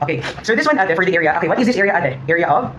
Okay, so this one ate for the area. Okay, what is this area ate? Area of?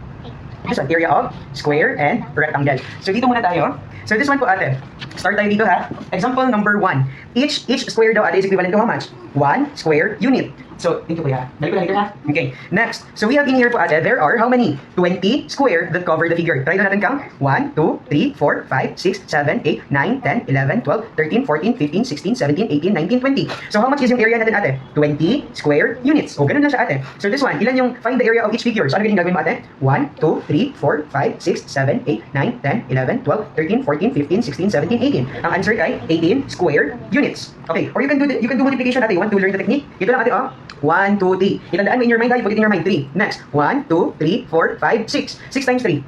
This one, area of square and rectangle. So dito muna tayo. So this one po ate. Start tayo dito ha. Example number 1. Each square daw ate is equivalent to how much? 1 square unit. So, dito kuya. Balik ko lang dito ha. Okay. Next. So we have in here po ate, there are how many? 20 square that cover the figure. Try na natin count. 1, 2, 3, 4, 5, 6, 7, 8, 9, 10, 11, 12, 13, 14, 15, 16, 17, 18, 19, 20. So how much is yung area natin ate? 20 square units. O, ganun lang siya ate. So this one, ilan yung find the area of each figure? So ano yung gagawin mo ate? 1, 2, 3, 4, 5, 6, 7, 8, 9, 10, 11, 12, 13, 14, 15, 16, 17, 18. Ang answer ay 18 square units. Okay, or you can do multiplication ate. You want to learn the technique? Ito lang ate oh. 1, 2, 3. Itandaan mo in your mind, put it in your mind. 3. Next. 1, 2, 3, 4, 5, 6. 6 times 3.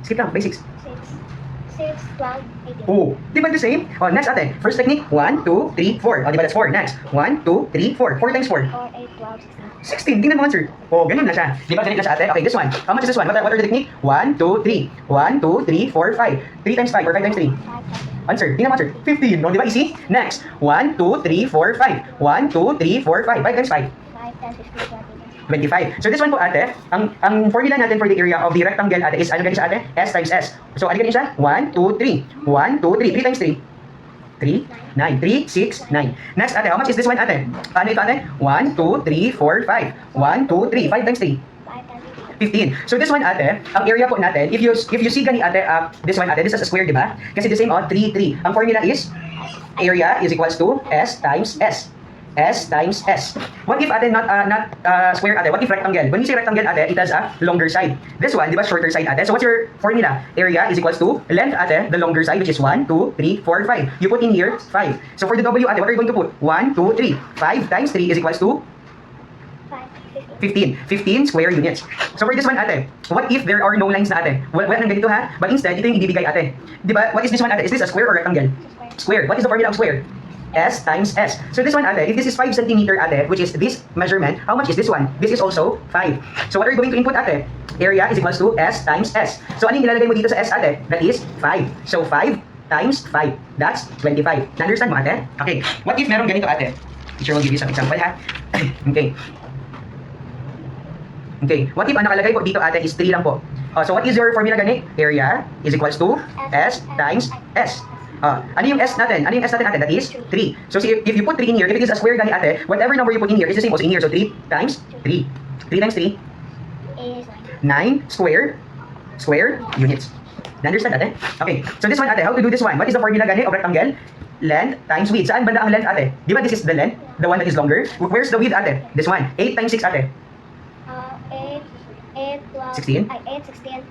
Skip lang, by 6. 6, 12, 18. Oh, di ba the same? Oh, next ate. First technique. 1, 2, 3, 4. Oh, di ba that's 4. Next. 1, 2, 3, 4. 4 times 4. 4, 8, 12, 16. 16. Tingnan mo answer. Oh, ganun na siya. Di ba ganun na siya ate? Okay, this one. How much is this one? What are the technique? 1, 2, 3. 1, 2, 3, 4, 5. 3 times 5 or 5 times 3. 5, 10. Answer. Tingnan mo answer. 15. No, di ba easy? Next. 1, 2, 3, 4, 5. 1, 2, 3, 4, 5. 5 times 5. 5, 10, 15, 20, 25. So this one po ate, ang formula natin for the area of the rectangle ate is ano ganun siya ate? S times S. So ano ganun siya? 1, 2, 3. 1, 2, 3. 3 times 3. 3, 9. 3, 6, 9. Next ate, how much is this one ate? Ano ito ate? 1, 2, 3, 4, 5. 1, 2, 3. 5 times 3. 5, 10, 15. So this one ate, ang area po natin, if you see gani ate, this one ate, this is a square, di ba? Kasi the same 3, 3. Ang formula is area is equals to S times S. S times S. What if ate not square ate? What if rectangle? When you say rectangle ate, it has a longer side. This one, di ba, shorter side ate? So what's your formula? Area is equals to length ate, the longer side, which is 1, 2, 3, 4, 5. You put in here 5. So for the W ate, what are you going to put? 1, 2, 3. 5 times 3 is equals to 5, 15. 15 square units. So for this one ate, what if there are no lines na ate? Well, nang ganito ha? But instead, ito yung ibibigay ate. Di ba? What is this one ate? Is this a square or rectangle? Square. What is the formula of square? S times S. So this one ate, if this is 5 centimeter ate, which is this measurement, how much is this one? This is also 5. So what are you going to input ate? Area is equals to S times S. So ano yung ilalagay mo dito sa S ate? That is 5. So 5 times 5. That's 25. Na-understand mo ate? Okay. What if meron ganito ate? Teacher will give you some example ha. Okay. Okay. What if ang nakalagay po dito ate is 3 lang po? So what is your formula gani? Area is equals to S times S. Ano yung S natin? Ano yung S natin ate? That is 3. So see, if you put 3 in here, if it is a square gani ate, whatever number you put in here is the same also in here. So 3 times 3. 3 times 3? is 9 square units. Na-understand ate? Okay. So this one ate, how to do this one? What is the formula gani of rectangle? Length times width. Saan banda ang length ate? Di ba this is the length? The one that is longer? Where's the width ate? This one. 8 times 6 ate. 8, 12, 16? Ay, 8, 16.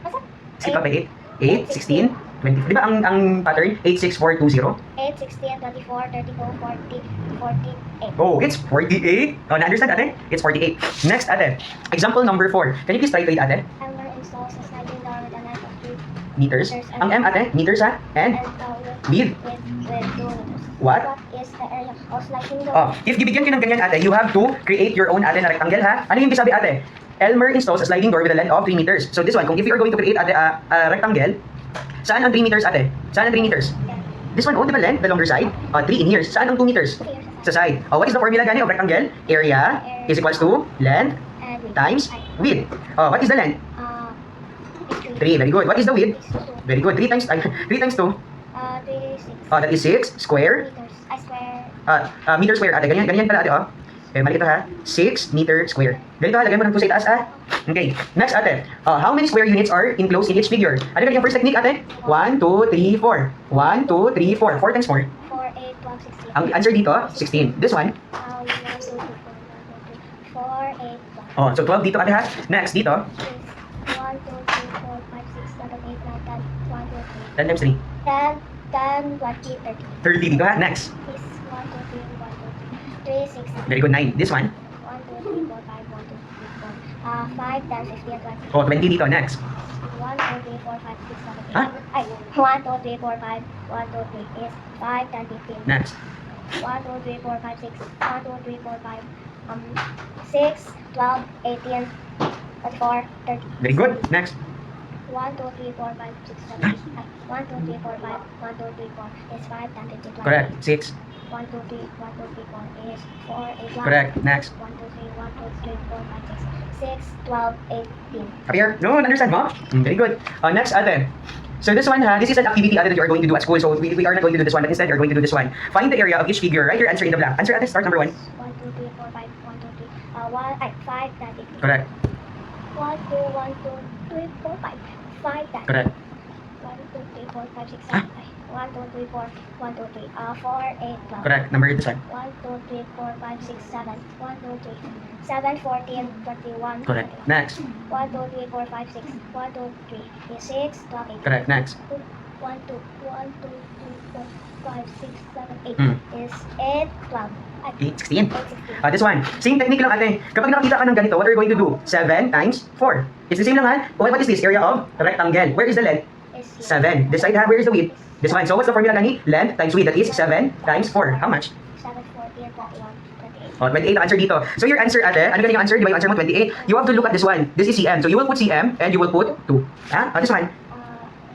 What's that? Skip pa ba 8? 8, 16, 20. Di ba ang pattern? 8, 6, 4, 2, 0? 8, 16, 24, 32, 40, 48. Oh, it's 48. Oh, na-understand ate? It's 48. Next ate. Example number 4. Can you please try to read ate? Elmer installs a sliding door with a length of 3 Meters. Ang M ate, meters ha? And with with 2 meters. what? What is the area of sliding door? Oh, if bibigyan ka ng ganyan ate, you have to create your own ate na rectangle ha? Ano yung sabi ate? Elmer installs a sliding door with a length of 3 meters. So this one, kung if you are going to create ate, a rectangle, saan ang 3 meters ate? Saan ang 3 meters? This one, oh, di ba length, the longer side? 3 in here. Saan ang 2 meters? Sa side. Oh, what is the formula gani of rectangle? Area is equals to length And with times width. Oh, what is the length? 3. 3. Very good. What is the width? Very good. 3 times 3 times 2. 3, 6 Oh, that is 6 square. meters. I square. Meter square ate. Ganyan pala ate oh. Okay, mali ito ha. 6 meter square. Ganito ha, lagay mo ng 2 sa itaas Okay, next ate. How many square units are enclosed in each figure? Ano yung first technique ate? 1, 2, 3, 4. 1, 2, 3, 4. 4 times 4. 4, 8, 12, 16. Ang answer dito, 16. This one? 1, 2, 3, 4, 8, 12. Oh, so 12 dito ate ha. Next dito, 1, 2, 3, 4, 5, 6, 7, 8, 9, 10, 1, 2, 3. 10 times 3. 10, 10, 20, 30. 30 dito ha. Next. Is 1, 2, 3, 1, 2, 3, 6, 7. Very good. 9. This one? 1, 2, 3, 4, 5, 1, 2, 3, 4. 5, 10, 15, 20. Oh, 20 dito. Next. 1, 2, 3, 4, 5, 6, 7, 8. Huh? Ay, 1, 2, 3, 4, 5. 1, 2, 3 is 5, 10, 15. Next. 1, 2, 3, 4, 5, 6. 1, 2, 3, 4, 5. 6, 12, 18, 24, 30. Very good. Next. 1, 2, 3, 4, 5, 6, 7, 8. 1, 2, 3, 4, 5. 1, 2, 3, 4 is 5, 10, 15, 20. Correct. 6. 1, 2, 3, 1, 2, 3, 4 is 4, 8, 1. Correct. Next. 1, 2, 3, 1, 2, 2, 3, 4, 5, 6, 12, 18. Happier? No, understand mo? Very good. Next, ate. So this one, this is an activity ate, that you are going to do at school. So we are not going to do this one, but instead you're going to do this one. Find the area of each figure. Write your answer in the blank. Answer ate, start number 1. 1, 2, 3, 4, 5, 1, 2, 3. 5, 10, 15. Correct. 1, 2, 1, 2, 3, 4, 5. 5, 10. Correct. 1, 2, 3, 4, 5, 6, Huh? 7, 1, 2, 3, 4, 1, 2, 3, 4, 8, 12. Correct. Number this one. 1, 2, 3, 4, 5, 6, 7. 1, 2, 3, 7, 14, 21. Correct. Next. 1, 2, 3, 4, 5, 6. 1, 2, 3, 6, 12, 18. Correct. Next. 1, 2, 1, 2, 3, 4, 5, 6, 7, 8 Hmm. is 8, 12. 8, 16. 8, 16. This one. Same technique lang ate. Kapag nakakita ka ng ganito, what are you going to do? 7 times 4. It's the same lang ha. What is this? Area of rectangle. Where is the length? Is 7. This side ha. Where is the width? This one. So what's the formula gani? Length times width. That is 7 times 4. How much? 7, 14, 21, 28. 28 ang answer dito. So your answer ate, ano ganyan yung answer? Di ba yung answer mo 28? You have to look at this one. This is cm. So you will put cm and you will put 2. Ha? This one.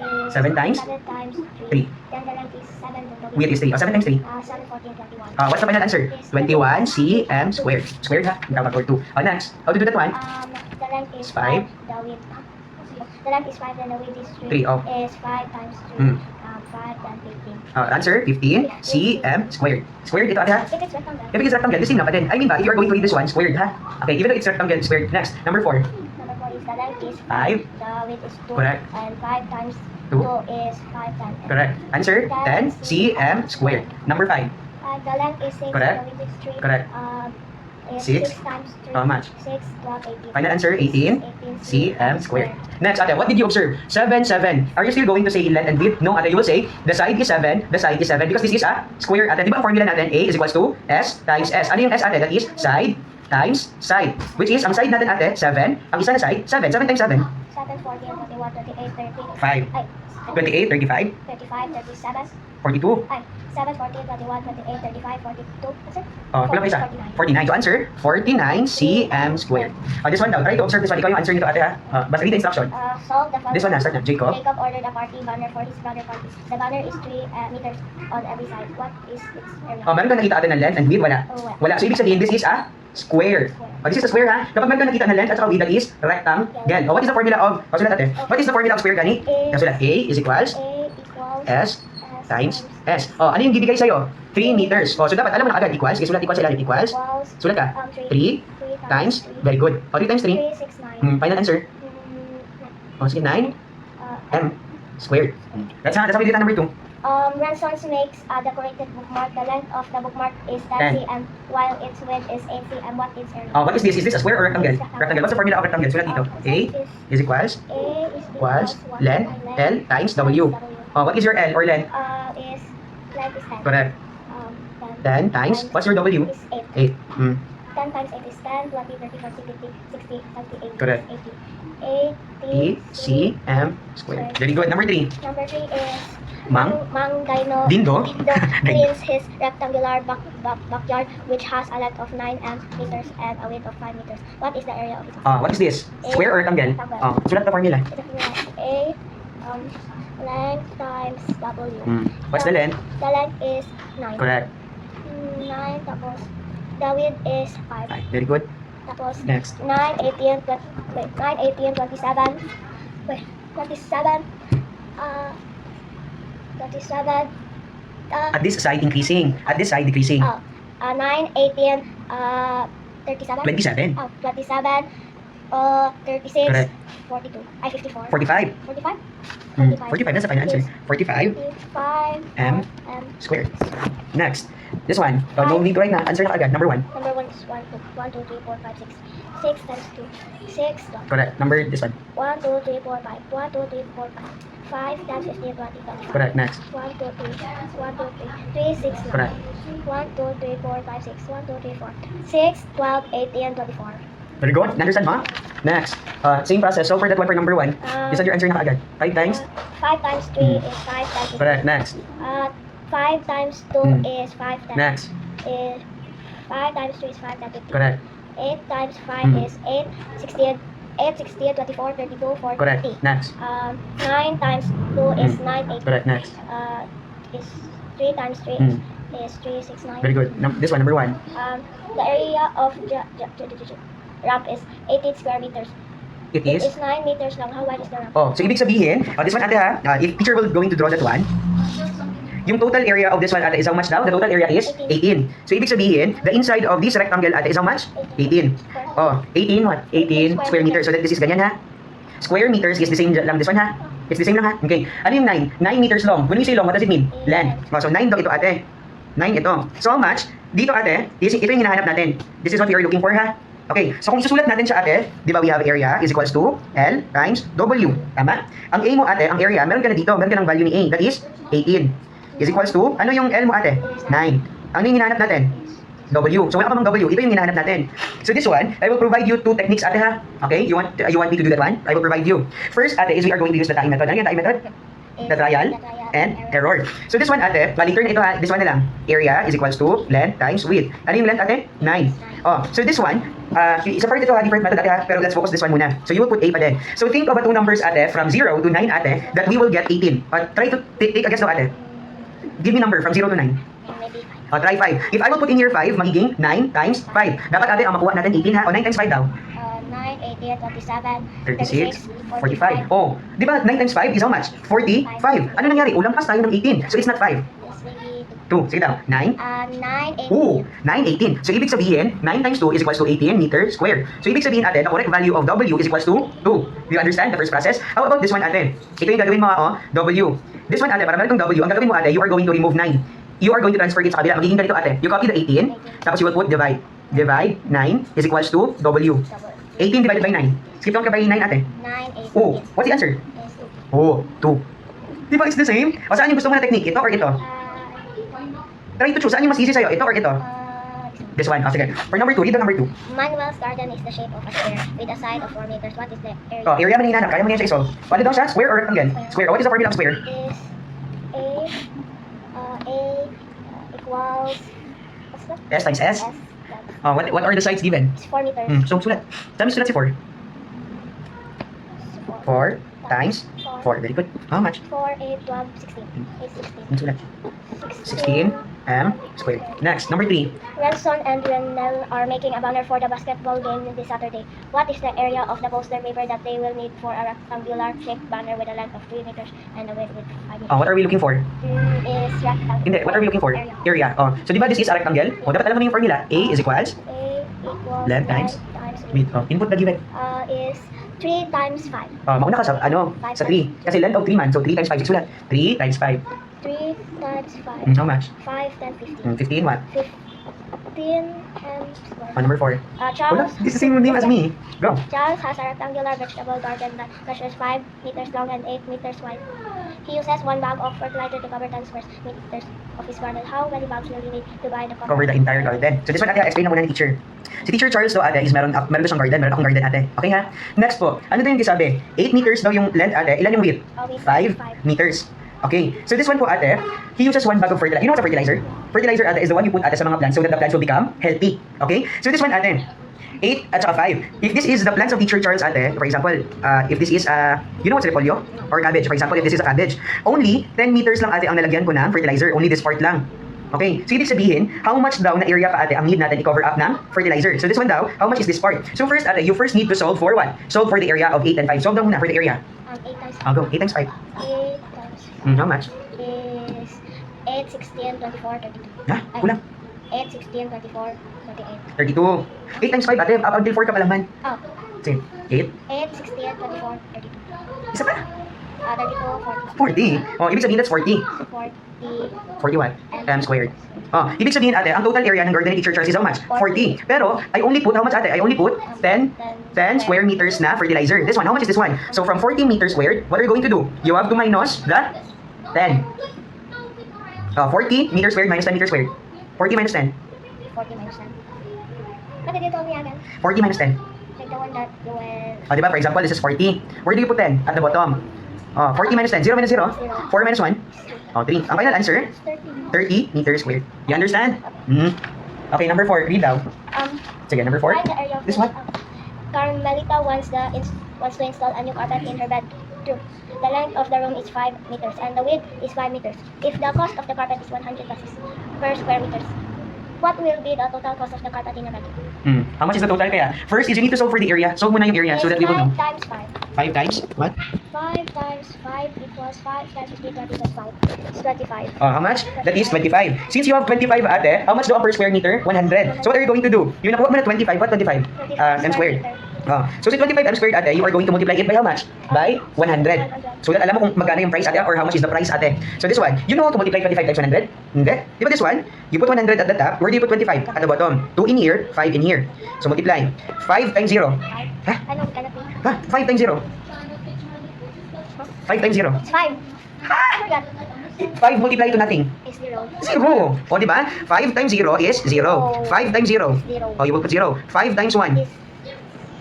Is 7 times? 7 times 3. 3. Then the length is 7. Width is 3. 7 times 3. 7, 14, 21. What's the final answer? 21 cm squared. Squared ha? Yung tawag or 2. Next. How to do that one? The length is 5. 5. The width. The length is 5 and the width is 3. 3, oh. Is 5 times 3. Hmm. 5 then 15. Answer 15 cm squared. Squared ito ate ha? If it's rectangle. If it's rectangle, the same lang pa din. I mean ba, if you are going to read this one, squared ha? Okay, even though it's rectangle, squared. Next, number 4. Number 4 is the length is 5. The width is 2. Correct. And 5 times 2. 2 is 5 times. Correct. Answer 10 cm squared. Number 5. The length is 6. Correct. The width is 3. Correct. Is 6. 6 times 3. How much? 6, 12, 18. Final answer 18 cm squared. Next, ate, what did you observe? 7, 7. Are you still going to say length and width? No, ate, you will say the side is 7, the side is 7 because this is a square, ate. Di ba ang formula natin? A is equals to S times S. Ano yung S, ate? That is side times side. Which is, ang side natin, ate, 7. Ang isa na side, 7. 7 times 7. 7, 14, 21, 28, 30. 5. Ay, 28, 35, 35, 37. 42. Ay, 7, 14, 21, 28, 35, 42. What's it? Kulang pa isa. 49. So answer, 49 cm squared. This one daw, try to observe this one. Ikaw yung answer nito, ate ha. Basta read the instruction. Solve the following. This one na, start na. Jacob. Jacob ordered a party banner for his brother parties. The banner is 3 meters on every side. What is its area? Meron kang nakita ate ng length and width? Wala. Wala. So ibig sabihin, this is a square. This is a square ha. Kapag meron kang nakita ng length at saka width, that is rectangle. What is the formula of, sulat ate. What is the formula of square gani? Sulat A is equals A equals S times S. Ano yung bibigay sa'yo? 3 meters. So dapat alam mo na agad, equals. Kaya sulat equals sa ilalim, equals. Sulat ka. 3 times, very good. 3 times 3. 3, 6, 9. Final answer. Sige, 9 m squared. That's how we did number 2. Ransons makes a decorated bookmark. The length of the bookmark is 10. 10 cm, while its width is 8 cm. What is area? What is this? Is this a square or rectangle? Rectangle. What's the formula of rectangle? Sulat dito. A is equals A is equals length L times W. What is your L or length? Is length is 10. Correct. 10 times, what's your W? Is 8. 8. 10 times 8 is 10, 20, 30, 40, 50, 60, 70, 80. Correct. 80 cm squared. Very good. Number 3. Number 3 is Mang Dino Dindo? cleans his rectangular backyard, which has a length of 9 meters and a width of 5 meters. What is the area of it? What is this? Square or rectangle? Sulat the formula. A length times W. What's the length? The length is 9. Correct. 9 tapos the width is 5. Very good. Tapos Next. 9, 18, 27. Wait, 27. 27. At this side increasing. At this side decreasing. 9, 18, 37. 27. 27. 36. Correct. 42. Ay, 54. 45. 45? 45. That's the final answer. 45 45 m squared. Next. This one. No need to write na. Answer na agad. Number 1. Number 1 is 1, 2, 3, 4, 5, 6. 6 times 2. 6 dot. Correct. Number this one. 1, 2, 3, 4, 5. 1, 2, 3, 4, 5. 5 times 15, 20, 25. Correct. Next. 1, 2, 3. 1, 2, 3. 3, 6, 9. Correct. 1, 2, 3, 4, 5, 6. 1, 2, 3, 4. 6, 12, 18, 24. Very good. Understand mo? Next. Same process. So for that one, for number 1, is that your answer na agad? 5 times? 5 times 3 is 5 times 15. Correct. Next. 5 times 2 is 5 times. Next. Is 5 times 2 is 5 times 15. Correct. 8 times 5 is 8. 16. 8, 16, 24, 32, 40. Correct. Next. 9 times 2 is 9, 8. Correct. Next. Is 3 times 3 is 3, 6, 9. Very good. This one, number 1. The area of ramp is 18 square meters. It It is? is 9 meters long. How wide is the ramp? Oh, so ibig sabihin, this one ate ha, if teacher will going to draw that one, yung total area of this one ate is how much now? The total area is 18. So ibig sabihin, the inside of this rectangle ate is how much? 18. Oh, 18 what? 18 square meters. So that this is ganyan ha. Square meters is the same lang this one ha. It's the same lang ha. Okay. Ano yung 9? 9 meters long. When we say long, what does it mean? Length. Oh, so 9 daw ito ate. 9 ito. So how much? Dito ate, ito yung hinahanap natin. This is what we are looking for ha. Okay, so kung susulat natin siya ate, di ba we have area is equals to L times W. Tama? Ang A mo ate, ang area, meron ka na dito, meron ka ng value ni A. That is 18. Is equals to, ano yung L mo ate? 9. Ano yung hinahanap natin? W. So wala ka mang W, ito yung hinahanap natin. So this one, I will provide you two techniques ate ha. Okay, you want me to do that one? I will provide you. First ate is we are going to use the tying method. Ano yung tying method? The trial and error. So this one ate, bali turn ito ha, this one na lang. Area is equals to length times width. Ano yung length ate? 9. Oh, so this one, separate ito ha, different method ate ha, pero let's focus this one muna. So you will put A pa din. So think of two numbers ate, from 0 to 9 ate, that we will get 18. Try to take a guess now ate. Give me number from 0 to 9. Maybe 5. Try 5. If I will put in here 5, magiging 9 times 5. Dapat ate, ang makuha natin 18 ha, o 9 times 5 daw. 9, 18, 27, 36, 45. Oh, di ba 9 times 5 is how much? 45. Ano nangyari? Ulampas tayo ng 18. So it's not 5. Yes, maybe 2. Sige daw. 9. 9, 18. Oh, 9, 18. So ibig sabihin, 9 times 2 is equals to 18 meters square. So ibig sabihin ate, the correct value of W is equals to 2. Do you understand the first process? How about this one ate? Ito yung gagawin mo oh, W. This one ate, para meron kang W, ang gagawin mo ate, you are going to remove 9. You are going to transfer it sa kabila. Magiging ganito ate. You copy the 18, tapos you will put divide. Divide 9 is equals to W. 18 divided by 9. Skip count ka by 9 ate. 9, 18. Oh, what's the answer? Yes, 2. Oh, 2. Di ba it's the same? O saan yung gusto mo na technique? Ito or ito? Try to choose. Saan yung mas easy sa'yo? Ito or ito? This one. Oh, sige. For number 2, read the number 2. Manuel's garden is the shape of a square with a side of 4 meters. What is the area? Oh, area man yung hinahanap. Kaya mo na yan siya isolve. Ano daw siya? Square or rectangle? Square. What is the formula of square? Is A equals what's that? S times S. S. Oh, what are the sides given? It's 4 meters. So, sulat. Saan mo sulat si 4? 4 times 4. Very good. How much? 4, 8, 12, 16. 8, 16. Ang sulat. 16 m squared. Next, number 3. Renson and Renel are making a banner for the basketball game this Saturday. What is the area of the poster paper that they will need for a rectangular shaped banner with a length of 3 meters and a width with 5 meters? Oh, what are we looking for? Is rectangle. Hindi, what are we looking for? Area. Oh, so di ba this is a rectangle? Oh, dapat alam mo na yung formula. A is equals A equals length times width. width. Oh, input na given. Is 3 times 5. Oh, mauna ka sa sa 3. Kasi length of 3 man. So 3 times 5 is sulat. 3 times 5. 3 times 5. How much? 5, 10, 15. 15 what? 15 and Oh, number 4. Wala, Charles. this is the same name as me. Go. Charles has a rectangular vegetable garden that measures 5 meters long and 8 meters wide. He uses 1 bag of fertilizer to cover 10 square meters of his garden. How many bags will he need to buy the Cover the entire garden. So this one ate, explain na muna ni teacher. Si Teacher Charles daw ate is meron daw siyang garden, meron akong garden ate. Okay ha? Next po, ano daw yung sabi? 8 meters daw yung length ate, ilan yung width? 5 meters. Okay, so this one po ate, he uses 1 bag of fertilizer. You know what's a fertilizer? Fertilizer ate is the one you put ate sa mga plants so that the plants will become healthy. Okay? So this one ate, 8 at saka 5. If this is the plants of Teacher Charles ate, for example, if this is you know what's repolyo? Or cabbage, for example, if this is a cabbage, only 10 meters lang ate ang nalagyan ko ng fertilizer, only this part lang. Okay, so ibig sabihin, how much daw na area pa ate ang need natin i-cover up ng fertilizer? So this one daw, how much is this part? So first ate, you first need to solve for what? Solve for the area of 8 and 5. Solve daw muna for the area. 8 times 5. I'll go, 8 times 5. 8 times 5 How much? is 8, 16, 24, 32. Ha? Kulang. 8, 16, 24, 28. 32. 8 times 5 ate, up until 4 ka pa lang man. Oh, Sige, 8. 8, 16, 24, 32. Isa pa. 32, 40. Oh, ibig sabihin that's 40. 40. 40 what? M squared. Oh, ibig sabihin ate, ang total area ng garden ni Teacher Charles is how much? 40. Pero, I only put, how much ate? I only put 10 square meters na fertilizer. This one, how much is this one? So from 40 meters squared, what are you going to do? You have to minus the 10. 40 meters squared minus 10 meters squared. 40 minus 10. 40 minus 10. What did you tell me again? 40 minus 10. Like the one that you went... Oh, diba? For example, this is 40. Where do you put 10? At the bottom. Oh, 40 minus 10. 0 minus 0. 4 minus 1. Oh, 3. Ang final answer, 30 meters squared. You understand? Okay, number 4. Read daw. Sige, number 4. Find the area of This one? Carmelita wants to install a new carpet in her bedroom. The length of the room is 5 meters and the width is 5 meters. If the cost of the carpet is 100 pesos per square meters, What will be the total cost of the carpet in a bed? How much is the total kaya? First is you need to solve for the area. Solve muna yung area so that we will know. 5 times 5. 5 times? What? 5 times 5 equals 5 times 15, 20 plus 5. It's 25. How much? That is 25. Since you have 25 ate, how much do per square meter? 100. So what are you going to do? Yung nakuha mo na 25, what 25? M squared. So si 25 m squared ate, you are going to multiply it by how much? By 100. So that alam mo kung magkano yung price ate or how much is the price ate. So this one, you know how to multiply 25 times 100? Hindi. Di ba this one? You put 100 at the top, where do you put 25? At the bottom. 2 in here, 5 in here. So multiply. 5 times 0. Ha? Ano, cannot be. Ha? 5 times 0. 5 times 0. It's 5. I forgot. 5 multiply to nothing. It's 0. 0. O, di ba? 5 times 0 is 0. 5 times 0. 0. Oh, you will put 0. 5 times 1. Is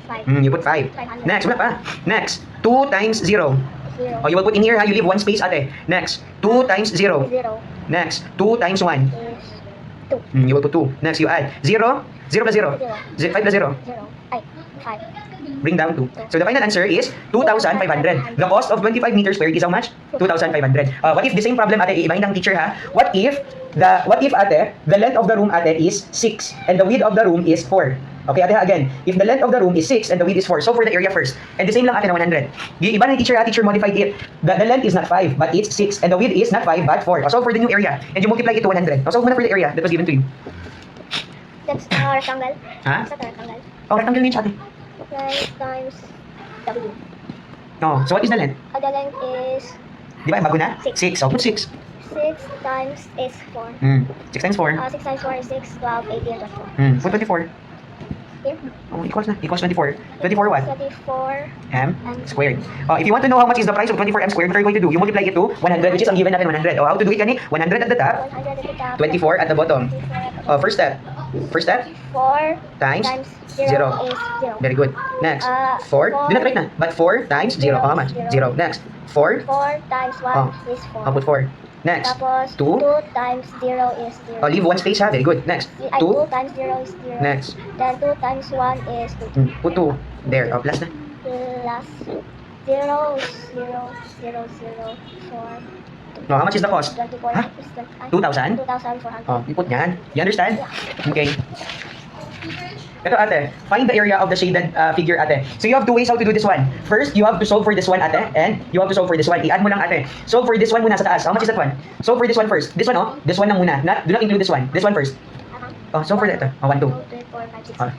5. You put 5. 500. Next, wala pa. Next, 2 times 0. 0. Oh, you will put in here, ha? You leave one space, ate. Next, 2 times 0. 0 Next, 2 times 1. is 2. You will put 2. Next, you add 0. 0 plus 0. 5 plus 0. 0. Ay, 5. Bring down 2. So the final answer is 2,500. The cost of 25 meters squared is how much? 2,500. What if the same problem, ate, iibahin ng teacher, ha? What if ate, the length of the room, ate, is 6 and the width of the room is 4? Okay, ate, ha, again. If the length of the room is 6 and the width is 4, so for the area first. And the same lang, ate, na 100. Iba na yung teacher, ha? Teacher modified it. The length is not 5, but it's 6. And the width is not 5, but 4. So for the new area. And you multiply it to 100. So muna for the area that was given to you. That's a rectangle. Ha? That's a rectangle. Oh, rectangle din siya, ate. 9 times W. Oh, so what is the length? The length is Di ba, bago na? 6. 6. So put 6. 6 times is 4. 6 times 4. 6 times 4 is 6, 12, 18, 24. Put 24. Here. Oh, equals na. Equals 24. 24 what? 24. M squared. If you want to know how much is the price of 24 m squared, what are you going to do? You multiply it to 100, which is ang given natin 100. How to do it, kani? 100 at the top, 100 at the top. 24 at the bottom. 24 at the First step. 4 Times times 0. 0 is 0. Very good. Next. 4. Do not write na. But 4 times 0. How much? 0. Next. 4. 4 times 1 Oh. is 4. I'll put 4. Next. Tapos, 2. 2 times 0 is 0. Leave one space, ha? Very good. Next. 2 2. times 0 is 0. Next. Then 2 times 1 is 2. Put 2. There. Plus na. Plus 0, 0, 0, 0, 4. No, how much is the cost? 24 Huh? is 2,000? 2,400. You put yan. You understand? Okay. Ito, ate. Find the area of the shaded figure, ate. So you have two ways how to do this one. First, you have to solve for this one, ate. And you have to solve for this one. I-add mo lang, ate. Solve for this one muna sa taas. How much is that one? Solve for this one first. This one, oh. This one lang muna. Do not include this one. This one first. Solve for that. 1, 2.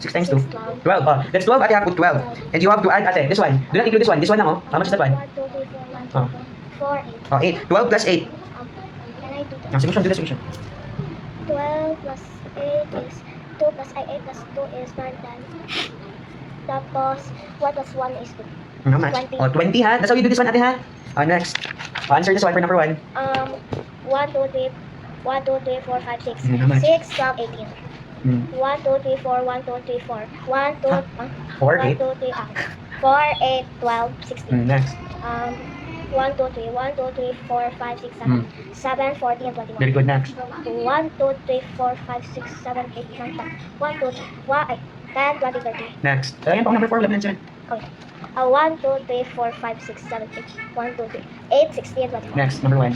6 times 2. 12. That's 12, ate. I have put 12. And you have to add, ate. This one. Do not include this one. This one lang, oh. How much is that one? 1, 2, 3, 4, 1, 2, 3, 4, 8. 8. 12 plus 8. Can I do that? Solution, do the solution. 12 plus 8 is 2 plus 8 plus 2 is 9 times. Tapos, 1 plus 1 is 2. How much? 20. 20, ha? That's how you do this one, ate, ha? Next. Answer this one for number 1. 1, 2, 3, 1, 2, 3, 4, 5, 6. How much? 6, 12, 18. 1, 2, 3, 4, 1, 2, 3, 4. 1, 2, 4, 1, 8. 2, 3, 4, 8, 12, 16. Next. 1, 2, 3, 1, 2, 3, 4, 5, 6, 7. 7, 14, 21. Very good, next. 1, 2, 3, 4, 5, 6, 7, 8, 9, 10. 1, 2, 3, 10, 20, 30. Next. Ayan pa ang number 4, wala na dyan. Okay. 1, 2, 3, 4, 5, 6, 7, 8. 1, 2, 3, 8, 16, 24. Next, number 1.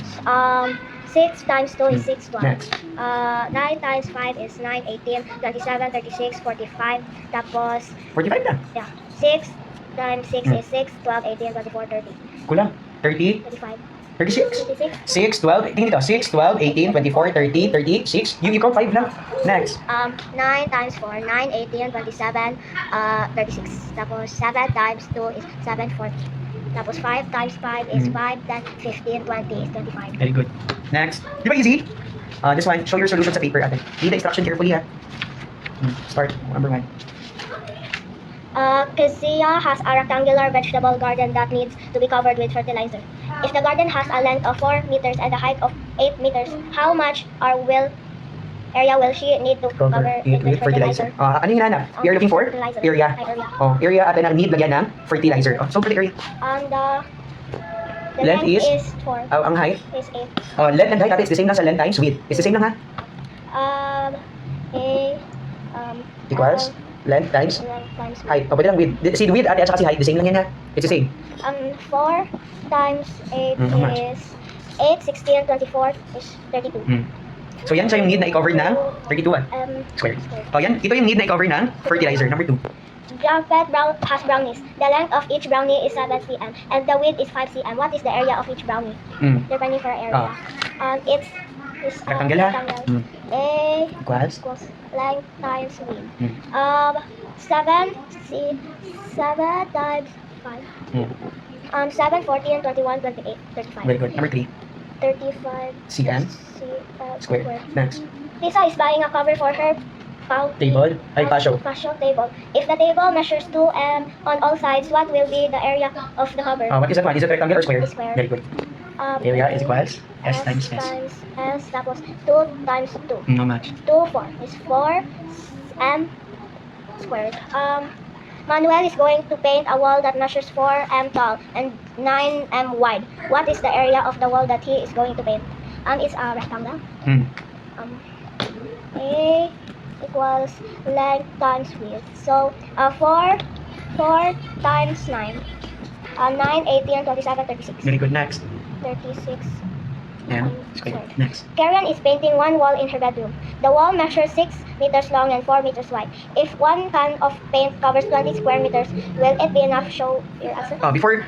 6 times 2 is 6, 12. Next. 9 times 5 is 9, 18, 27, 36, 45. Tapos, 45 na. yeah. 6 times 6 is 6, 12, 18, 24, 30. Kulang. 30, 35. 36. 36. 6, 12, tingin dito. 6, 12, 18, 24, 30, 36. You count 5 lang. Next. 9 times 4, 9, 18, 27, 36. Tapos 7 times 2 is 7, 40. Tapos 5 times 5 is 5, then 15, 20 is 25. Very good. Next. Di ba easy? This one, show your solution sa paper, ate. Read the instruction carefully, ha. Start. Number 1. Kezia has a rectangular vegetable garden that needs to be covered with fertilizer. If the garden has a length of 4 meters and a height of 8 meters, how much area will she need to cover it with fertilizer? Ano yung hinanap? You're looking for? Fertilizer. Area. Area. Area ate na need lagyan ng fertilizer. So for the area. The Length length is? is 4. Ang height? Is 8. Length and height ate, it's the same lang sa length times width. It's the same lang, ha? Equals length times Times height. Pwede lang width. Si width ate at saka si height, the same lang yan, ha? It's the same. 4 times 8 how much? is 8, 16, 24 is 32. So yan siya yung need na i-cover ng 32 square. O yan, ito yung need na i-cover ng fertilizer. Number 2. Carpet has brownies. The length of each brownie is 7 cm and the width is 5 cm. What is the area of each brownie? The conifer area. It's Rectangle ha? A Equals? equals length times width. Mm. 7 times 5. 7, 14, 21, 28, 35. Very good. Number 3. 35 cm square. Next. Lisa is buying a cover for her Table. Ay, pasyo. Pasyo table. If the table measures 2 on all sides, what will be the area of the cover? What is that one? Is it rectangle or square? Square. Very good. Area is equals S times S. times S. Tapos 2 times 2. How much? 2, 4 is 4 m squared. Manuel is going to paint a wall that measures 4 m tall and 9 m wide. What is the area of the wall that he is going to paint? It's a rectangle. A equals length times width. So 4 times 9. 9, 18, 27, 36. Very good. Next. 36. M square. Next. Karen is painting one wall in her bedroom. The wall measures 6 meters long and 4 meters wide. If 1 can of paint covers 20 square meters, will it be enough? Show your answer.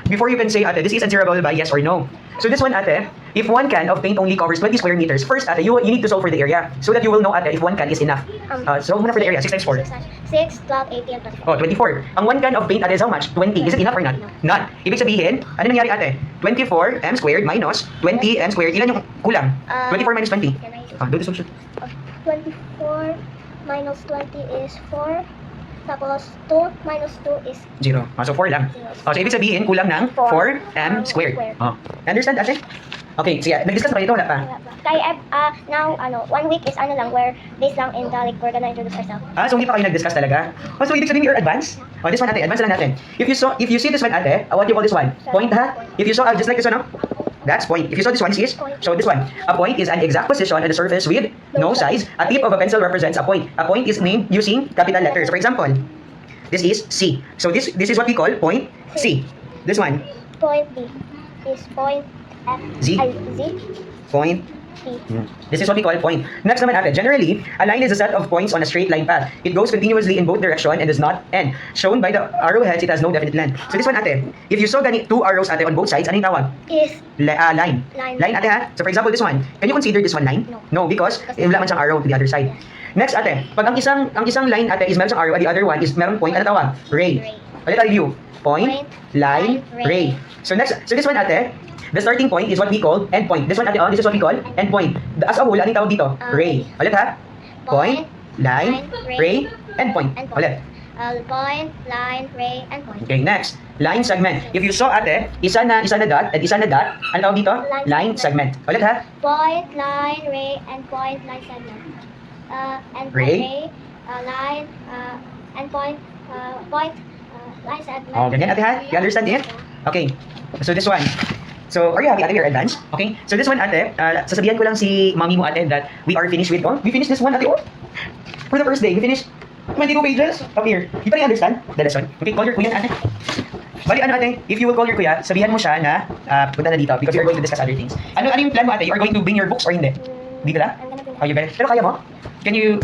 Before you can say, ate, this is answerable by yes or no. So this one, ate, if 1 can of paint only covers 20 square meters, first, ate, you need to solve for the area so that you will know, ate, if 1 can is enough. Solve muna for the area. 6 times 4. 6, 12, 18, 24. 24. Ang 1 can of paint, ate, is how much? 20. Is it enough or not? No. Not. Ibig sabihin, ano nangyari, ate? 24 m squared minus 20 m squared. Ilan yung kulang? 24 minus 20. Do the solution. 24 minus 20 is 4. Tapos 2 minus 2 is 0. So 4 lang. So ibig sabihin, kulang ng 4 m squared. Understand, ate? Okay, sige. Nag-discuss ba ito? Wala pa. kaya now 1 week is lang where based lang in the like we're gonna introduce ourselves. So hindi pa kayo nag-discuss talaga? So ibig sabihin you're advanced? This one, ate. Advance lang natin. If you see this one, ate, what do you call this one? Point, ha? If you saw, just like this one, no? That's point. If you saw this one, is so this one. A point is an exact position on the surface with no size. A tip of a pencil represents a point. A point is named using capital letters. For example, this is C. So this is what we call point C. This one, Point B is point F. Z. Z. Point. P. This is what we call point. Next naman, ate. Generally, a line is a set of points on a straight line path. It goes continuously in both direction and does not end. Shown by the arrowheads, it has no definite length. So this one, ate. If you saw 2 arrows, ate, on both sides, ano yung tawag? Is Line. Line. Line, ate, ha? So for example, this one. Can you consider this one line? No, because wala man siyang arrow to the other side. Next, ate. Pag ang isang line, ate, is meron siyang arrow, and the other one is meron point, ano tawag? Ray. Ulit tayo review. Point, line, ray. So this one, ate, the starting point is what we call end point. This one, ate, this is what we call end point. As a whole, ano yung tawag dito? Ray. Ulit, ha? Point, line, ray, end point. Ulit. point, line, ray, and point. Okay, next. Line segment. If you saw, ate, isa na dot, at isa na dot, ano tawag dito? Line segment. Ulit, ha? Point, line, ray, and point, line segment. And Ray. Line, and point, line segment. Ganyan, ate, ha? You understand it? Okay. So this one. So, are you happy, ate? We are advanced. Okay? So this one, ate, sasabihan ko lang si mami mo, ate, that we are finished with, we finished this one, ate, for the first day, we finished 22 pages up here. You probably understand the lesson. Okay, call your kuya, ate. Bali, ate, if you will call your kuya, sabihan mo siya na punta na dito because we are going to discuss other things. Ano yung plan mo, ate? You are going to bring your books or hindi? Dito lang? I'm gonna bring You better. Pero kaya mo? Can you